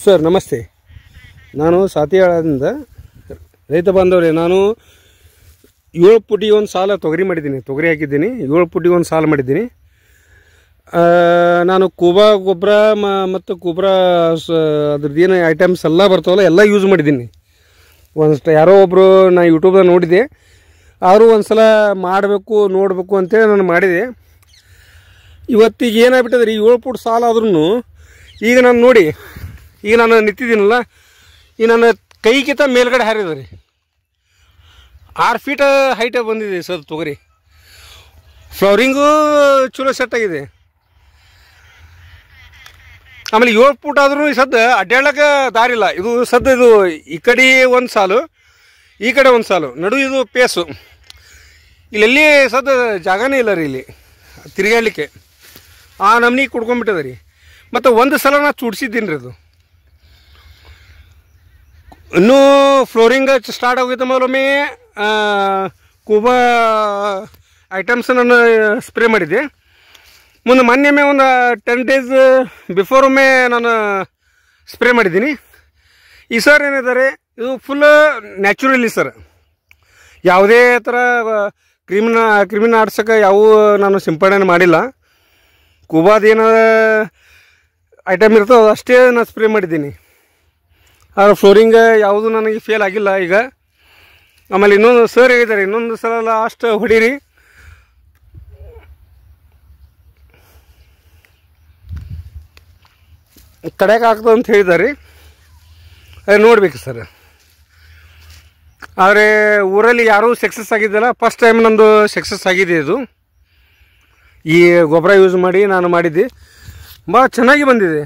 Sir ನಮಸ್ತೆ. ನಾನು ಸಾತಿಯಾಳದಿಂದ ರೈತ ಬಾಂಧವರೇ. ನಾನು 7 ಪುಟಿಗೆ ಒಂದು ಸಾಲ ತೊಗರಿ ಮಾಡಿದ್ದೀನಿ, ತೊಗರಿ ಹಾಕಿದ್ದೀನಿ. 7 ಪುಟಿಗೆ ಒಂದು ಸಾಲ ಮಾಡಿದ್ದೀನಿ. ನಾನು ಕೂಬಾ ಗೊಬ್ಬರ ಮತ್ತು ಗೊಬ್ಬರ ಅದ್ರದ್ದು ಏನು ಐಟಮ್ಸ್ ಎಲ್ಲ ಬರ್ತಾವಲ್ಲ ಎಲ್ಲ ಯೂಸ್ ಮಾಡಿದ್ದೀನಿ. ಒಂದಷ್ಟು ಯಾರೋ ಒಬ್ಬರು ನಾನು ಯೂಟ್ಯೂಬ್ದಾಗ ನೋಡಿದೆ, ಅವರು ಒಂದು ಸಲ ಮಾಡಬೇಕು ನೋಡಬೇಕು ಅಂತೇಳಿ ನಾನು ಮಾಡಿದೆ. ಇವತ್ತಿಗೆ ಏನಾಗ್ಬಿಟ್ಟದ್ರಿ, 7 ಫುಟ್ ಸಾಲ ಆದ್ರೂ ಈಗ ನಾನು ನೋಡಿ, ಈಗ ನಾನು ನಿಂತಿದ್ದೀನಲ್ಲ, ಈಗ ನನ್ನ ಕೈಗಿಂತ ಮೇಲ್ಗಡೆ ಹಾರಿದೆ ರೀ. 6 ಫೀಟ್ ಹೈಟ್ ಬಂದಿದೆ ಸರ್ ತೊಗರಿ. ಫ್ಲವರಿಂಗು ಚಲೋ ಸೆಟ್ ಆಗಿದೆ. ಆಮೇಲೆ 7 ಫುಟ್ ಆದ್ರೂ ಸದ್ದ ಅಡ್ಡಾಡಕ್ಕೆ ದಾರಿ ಇಲ್ಲ. ಇದು ಸದ್ದ ಇದು ಈ ಕಡೆ ಒಂದು ಸಾಲು, ಈ ಕಡೆ ಒಂದು ಸಾಲು, ನಡು ಇದು ಪೇಸು. ಇಲ್ಲೆಲ್ಲಿ ಸದ್ದ ಜಾಗನೇ ಇಲ್ಲ ರೀ ಇಲ್ಲಿ ತಿರುಗಾಡಲಿಕ್ಕೆ. ಆ ನಮ್ನಿ ಕುಡ್ಕೊಂಡ್ಬಿಟ್ಟದ ರೀ. ಮತ್ತು ಒಂದು ಸಲ ನಾನು ಚುಡ್ಸಿದ್ದೀನಿ ರೀ. ಅದು ಇನ್ನೂ ಫ್ಲೋರಿಂಗ್ ಸ್ಟಾರ್ಟ್ ಆಗೋಯ್ತು. ಮೊದಲೊಮ್ಮೆ ಕೂಬಾ ಐಟಮ್ಸ್ ನಾನು ಸ್ಪ್ರೇ ಮಾಡಿದ್ದೆ. ಮುಂದೆ ಮೊನ್ನೆ ಒಂದು 10 ಡೇಸ್ ಬಿಫೋರ್ ಒಮ್ಮೆ ನಾನು ಸ್ಪ್ರೇ ಮಾಡಿದ್ದೀನಿ. ಈ ಸರ್ ಏನಿದ್ದಾರೆ, ಇದು ಫುಲ್ ನ್ಯಾಚುರಲಿ ಸರ್. ಯಾವುದೇ ಥರ ಕ್ರಿಮಿನ ಆಡ್ಸೋಕೆ ಯಾವ ನಾನು ಸಿಂಪಡಣೆ ಮಾಡಿಲ್ಲ. ಕೂಬಾದೇನು ಐಟಮ್ ಇರ್ತೋ ಅಷ್ಟೇ ನಾನು ಸ್ಪ್ರೇ ಮಾಡಿದ್ದೀನಿ. ಆದ್ರೆ ಫ್ಲೋರಿಂಗ್ ಯಾವುದು ನನಗೆ ಫೇಲ್ ಆಗಿಲ್ಲ ಈಗ. ಆಮೇಲೆ ಇನ್ನೊಂದು ಸರ್ ಹೇಳಿದ್ದಾರೆ, ಇನ್ನೊಂದು ಸಲ ಲಾಸ್ಟ್ ಹೊಡೀರಿ, ಕಡೆಗೆ ಆಗ್ತದೆ ಅಂತ ಹೇಳಿದ್ದಾರೆ. ಅದು ನೋಡ್ಬೇಕು ಸರ್. ಆದರೆ ಊರಲ್ಲಿ ಯಾರೂ ಸಕ್ಸಸ್ ಆಗಿದ್ದಲ್ಲ, ಫಸ್ಟ್ ಟೈಮ್ ನಂದು ಸಕ್ಸಸ್ ಆಗಿದೆ ಇದು. ಈ ಗೊಬ್ಬರ ಯೂಸ್ ಮಾಡಿ ನಾನು ಮಾಡಿದ್ದೆ, ಭಾಳ ಚೆನ್ನಾಗಿ ಬಂದಿದೆ.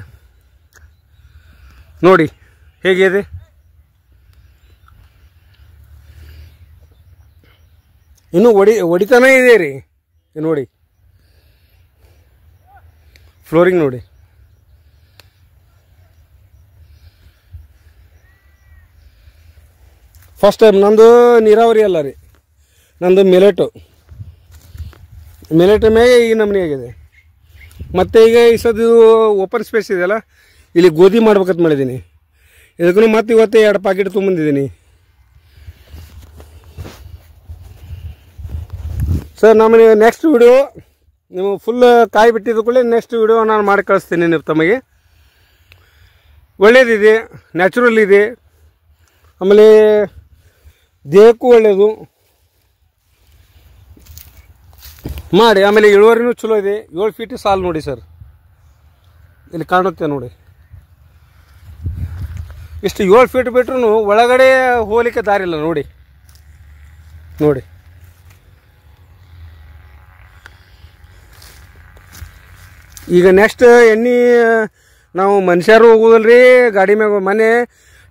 ನೋಡಿ ಹೇಗಿದೆ. ಇನ್ನೂ ಹೊಡಿತಾನೇ ಇದೆ ರೀ. ನೋಡಿ ಫ್ಲೋರಿಂಗ್ ನೋಡಿ. ಫಸ್ಟ್ ಟೈಮ್ ನಂದು ನೀರಾವರಿ ಅಲ್ಲ ರೀ, ನಂದು ಮಿಲೆಟು ಮ್ಯಾಗೆ ಈ ನಮೂನೆ ಆಗಿದೆ. ಮತ್ತು ಈಗ ಈ ಸದ್ದು ಓಪನ್ ಸ್ಪೇಸ್ ಇದೆಯಲ್ಲ, ಇಲ್ಲಿ ಗೋಧಿ ಮಾಡ್ಬೇಕಂತ ಮಾಡಿದ್ದೀನಿ. ಇದಕ್ಕೂ ಮತ್ತೆ ಇವತ್ತೇ 2 ಪಾಕೆಟ್ ತೊಗೊಂಬಂದಿದ್ದೀನಿ ಸರ್. ನಮಗೆ ನೆಕ್ಸ್ಟ್ ವಿಡಿಯೋ ನೀವು ಫುಲ್ ಕಾಯಿ ಬಿಟ್ಟಿದ್ದು ಕೂಡ ನೆಕ್ಸ್ಟ್ ವಿಡಿಯೋ ನಾನು ಮಾಡಿ ಕಳಿಸ್ತೀನಿ ನೀವು ತಮಗೆ. ಒಳ್ಳೇದಿದೆ, ನ್ಯಾಚುರಲ್ ಇದೆ, ಆಮೇಲೆ ದೇಹಕ್ಕೂ ಒಳ್ಳೆಯದು ಮಾಡಿ. ಆಮೇಲೆ ಇಳುವರಿನೂ ಚಲೋ ಇದೆ. 7 ಫೀಟ್ ಸಾಲು ನೋಡಿ ಸರ್, ಇಲ್ಲಿ ಕಾಣುತ್ತೆ ನೋಡಿ. ಇಷ್ಟು 7 ಫೀಟ್ ಬಿಟ್ರೂ ಒಳಗಡೆ ಹೋಗಲಿಕ್ಕೆ ದಾರಿ ಇಲ್ಲ ನೋಡಿ. ನೋಡಿ ಈಗ ನೆಕ್ಸ್ಟ್ ಎಣ್ಣೆ ನಾವು ಮನುಷ್ಯರು ಹೋಗೋದಲ್ರಿ, ಗಾಡಿ ಮ್ಯಾಗ ಮನೆ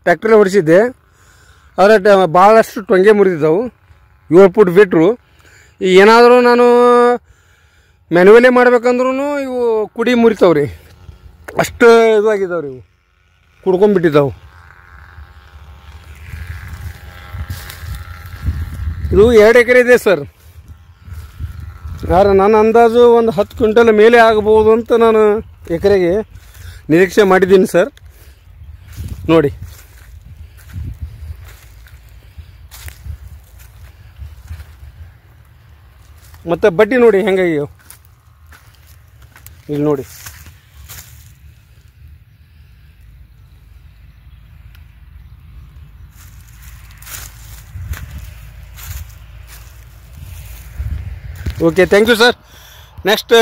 ಟ್ಯಾಕ್ಟ್ರಲ್ಲಿ ಹೊಡಿಸಿದ್ದೆ. ಆದರೆ ಭಾಳಷ್ಟು ಟೊಂಗೆ ಮುರಿದಿದ್ದಾವೆ. 7 ಫುಟ್ ಬಿಟ್ಟರು. ಈಗ ಏನಾದರೂ ನಾನು ಮ್ಯಾನ್ಯುವಲೇ ಮಾಡ್ಬೇಕಂದ್ರೂ ಇವು ಕುಡಿ ಮುರಿತಾವ್ರಿ, ಅಷ್ಟು ಇದಾಗಿದ್ದಾವ್ರಿ. ಇವು ಕುಡ್ಕೊಂಡ್ಬಿಟ್ಟಿದ್ದಾವೆ. ಇದು 2 ಎಕರೆ ಇದೆ ಸರ್. ಯಾರು ನನ್ನ ಅಂದಾಜು ಒಂದು 10 ಕ್ವಿಂಟಲ್ ಮೇಲೆ ಆಗ್ಬೋದು ಅಂತ ನಾನು ಎಕರೆಗೆ ನಿರೀಕ್ಷೆ ಮಾಡಿದ್ದೀನಿ ಸರ್. ನೋಡಿ ಮತ್ತು ಬಡ್ಡಿ ನೋಡಿ ಹೆಂಗಾಗ್ಯಾವ ಇಲ್ಲಿ ನೋಡಿ. Okay, thank you sir. Next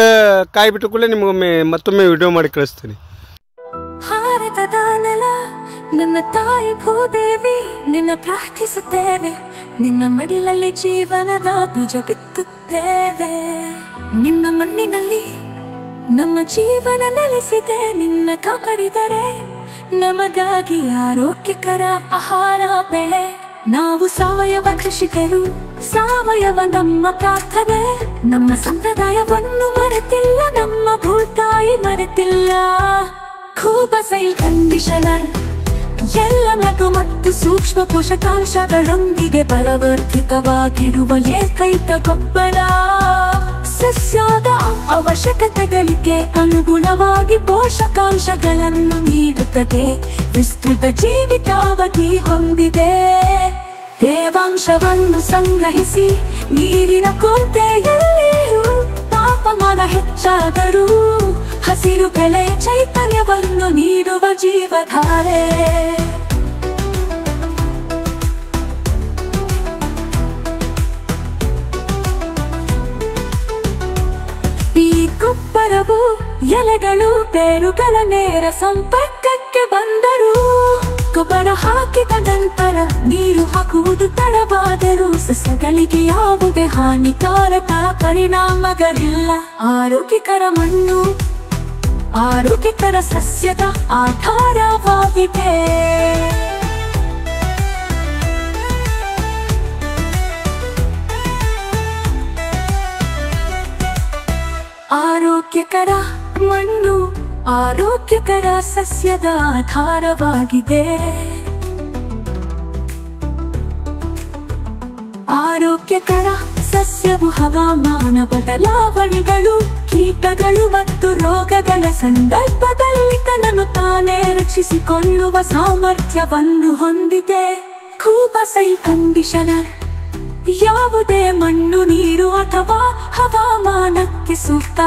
ಕಾಯಿ ಬಿಟ್ಟು ಕೂಡ ನಿಮಗೊಮ್ಮೆ ಮತ್ತೊಮ್ಮೆ ವಿಡಿಯೋ ಮಾಡಿ ಕಳಿಸ್ತೀನಿ. ಭಾರತದ ನೆಲ ನನ್ನ ತಾಯಿ ಭೂದೇವಿ, ನಿನ್ನ ಪ್ರಾರ್ಥಿಸುತ್ತೇವೆ. ನಿನ್ನ ಮಡಿಲಲ್ಲಿ ಜೀವನದ ಬೀಜ ಬಿತ್ತುತ್ತೇವೆ. ನಿನ್ನ ಮಣ್ಣಿನಲ್ಲಿ ನಮ್ಮ ಜೀವನ ನೆಲೆಸಿದೆ. ನಿನ್ನ ಕಾಪಾಡಿದರೆ ನಮಗಾಗಿ ಆರೋಗ್ಯಕರ ಆಹಾರ ಬೆಳೆ. ನಾವು ಸಾವಯವ ಕೃಷಿಕರು, ಸಾವಯವ ನಮ್ಮ ಪ್ರಾರ್ಥನೆ. ನಮ್ಮ ಸಂಪ್ರದಾಯವನ್ನು ಮರೆತಿಲ್ಲ, ನಮ್ಮ ಭೂತಾಯಿ ಮರೆತಿಲ್ಲ. ಕೂಬಾ ಸೈಲ್ ಕಂಡೀಷನರ್ ಎಲ್ಲ ಮಗು ಮತ್ತು ಸೂಕ್ಷ್ಮ ಪೋಷಕಾಂಶಗಳೊಂದಿಗೆ ಬಲವರ್ಧಿತವಾಗಿರುವ ಏಕೈಕ ಗೊಬ್ಬರ. ಸಸ್ಯದ ಅವಶ್ಯಕತೆಗಳಿಗೆ ಅನುಗುಣವಾಗಿ ಪೋಷಕಾಂಶಗಳನ್ನು ನೀಡುತ್ತದೆ. ವಿಸ್ತೃತ ಜೀವಿತಾವಧಿ ಹೊಂದಿದೆ. ತೇವಾಂಶವನ್ನು ಸಂಗ್ರಹಿಸಿ ನೀರಿನ ಕೊರತೆಯಲ್ಲಿಯೂ ತಾಪಮಾನ ಹೆಚ್ಚಾದರೂ ಹಸಿರು ಬೆಳೆಯ ಚೈತನ್ಯವನ್ನು ನೀಡುವ ಜೀವಧಾರೆ. ಈ ಗೊಬ್ಬರವು ಎಲೆಗಳು ಬೇರುಗಳ ನೇರ ಸಂಪರ್ಕಕ್ಕೆ ಬಂದರೂ ಗೊಬ್ಬರ ಹಾಕಿದ ನಂತರ ನೀರು ಹಾಕುವುದು ತಡವಾದರೂ ಸಸ್ಯಗಳಿಗೆ ಯಾವುದೇ ಹಾನಿಕಾರಕ ಪರಿಣಾಮಗಳಿಲ್ಲ. ಆರೋಗ್ಯಕರ ಮಣ್ಣು ಆರೋಗ್ಯಕರ ಸಸ್ಯದ ಆಧಾರವಾಗಿದೆ. ಆರೋಗ್ಯಕರ ಮಣ್ಣು ಆರೋಗ್ಯಕರ ಸಸ್ಯದ ಆಧಾರವಾಗಿದೆ. ಆರೋಗ್ಯಕರ ಸಸ್ಯವು ಹವಾಮಾನ ಬದಲಾವಣೆಗಳು, ಕೀಟಗಳು ಮತ್ತು ರೋಗಗಳ ಸಂದರ್ಭದಲ್ಲಿ ತನ್ನನ್ನು ತಾನೇ ರಕ್ಷಿಸಿಕೊಳ್ಳುವ ಸಾಮರ್ಥ್ಯವನ್ನು ಹೊಂದಿದೆ. ಕೂಬಸೈ ಕಂಡೀಷನರ್ ಯಾವುದೇ ಮಣ್ಣು, ನೀರು ಅಥವಾ ಹವಾಮಾನಕ್ಕೆ ಸೂಕ್ತ.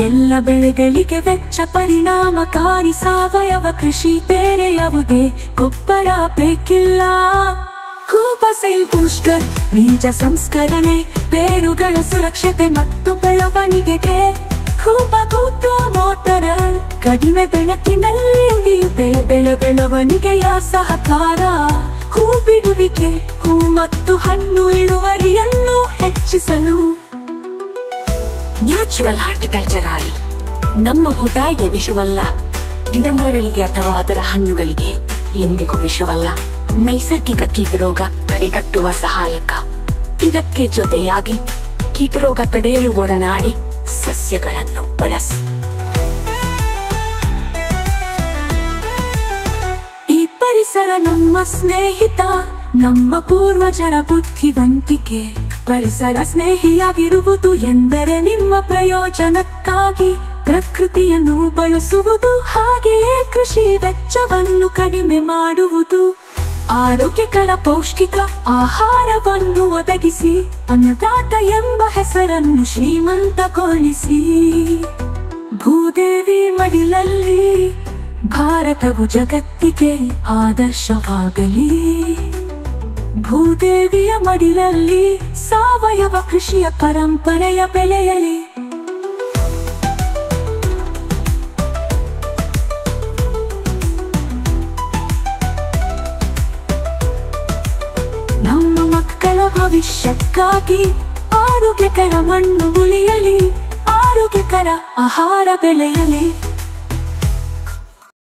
ಎಲ್ಲ ಬೆಳೆಗಳಿಗೆ ವೆಚ್ಚ ಪರಿಣಾಮಕಾರಿ ಸಾವಯವ ಕೃಷಿ. ಬೇರೆ ಯಾವುದೇ ಗೊಬ್ಬರ ಬೇಕಿಲ್ಲ. ಕೂಬಸೈಲ್ ಬೂಸ್ಟರ್ ಬೀಜ ಸಂಸ್ಕರಣೆ, ಬೇರುಗಳ ಸುರಕ್ಷತೆ ಮತ್ತು ಬೆಳವಣಿಗೆಗೆ. ಕೂಬಗೂಟು ಮೋಟರ್ ಕಡಿಮೆ ಬೆಳಕಿನಲ್ಲಿ ಬೆಳವಣಿಗೆಯ ಸಹಕಾರ. ಹೂ ಬಿಡುವಿಕೆ, ಹೂ ಮತ್ತು ಹಣ್ಣು ಇಳುವರಿಯನ್ನು ಹೆಚ್ಚಿಸಲು. ನ್ಯಾಚುರಲ್ ಹಾರ್ಟಿಕಲ್ಚರ್ ಆಯಿಲ್ ನಮ್ಮ ಊಟಕ್ಕೆ ವಿಷವಲ್ಲ, ಗಿಡಮರಗಳಿಗೆ ಅಥವಾ ಅದರ ಹಣ್ಣುಗಳಿಗೆ ಎಂದಿಗೂ ವಿಷವಲ್ಲ. ನೈಸರ್ಗಿಕ ಕೀಟರೋಗ ತಡೆಗಟ್ಟುವ ಸಹಾಯಕ. ಇದಕ್ಕೆ ಜೊತೆಯಾಗಿ ಕೀಟರೋಗ ತಡೆಯಲು ಒಡನಾಡಿ ಸಸ್ಯಗಳನ್ನು ಬಳಸಿ. ಈ ಪರಿಸರ ನಮ್ಮ ಸ್ನೇಹಿತ, ನಮ್ಮ ಪೂರ್ವಜರ ಬುದ್ಧಿವಂತಿಕೆ. ಪರಿಸರ ಸ್ನೇಹಿಯಾಗಿರುವುದು ಎಂದರೆ ನಿಮ್ಮ ಪ್ರಯೋಜನಕ್ಕಾಗಿ ಪ್ರಕೃತಿಯನ್ನು ಬಳಸುವುದು, ಹಾಗೆಯೇ ಕೃಷಿ ವೆಚ್ಚವನ್ನು ಕಡಿಮೆ ಮಾಡುವುದು. ಆರೋಗ್ಯಕರ ಪೌಷ್ಟಿಕ ಆಹಾರವನ್ನು ಒದಗಿಸಿ ಅನ್ನದಾತ ಎಂಬ ಹೆಸರನ್ನು ಶ್ರೀಮಂತಗೊಳಿಸಿ. ಭೂದೇವಿ ಮಡಿಲಲ್ಲಿ ಭಾರತವು ಜಗತ್ತಿಗೆ ಆದರ್ಶವಾಗಲಿ. ಭೂದೇವಿಯ ಮಡಿಲಲ್ಲಿ ಸಾವಯವ ಕೃಷಿಯ ಪರಂಪರೆಯ ಬೆಳೆಯಲಿ. ನಮ್ಮ ಮಕ್ಕಳ ಭವಿಷ್ಯಕ್ಕಾಗಿ ಆರೋಗ್ಯಕರ ಮಣ್ಣು ಉಳಿಯಲಿ, ಆರೋಗ್ಯಕರ ಆಹಾರ ಬೆಳೆಯಲಿ.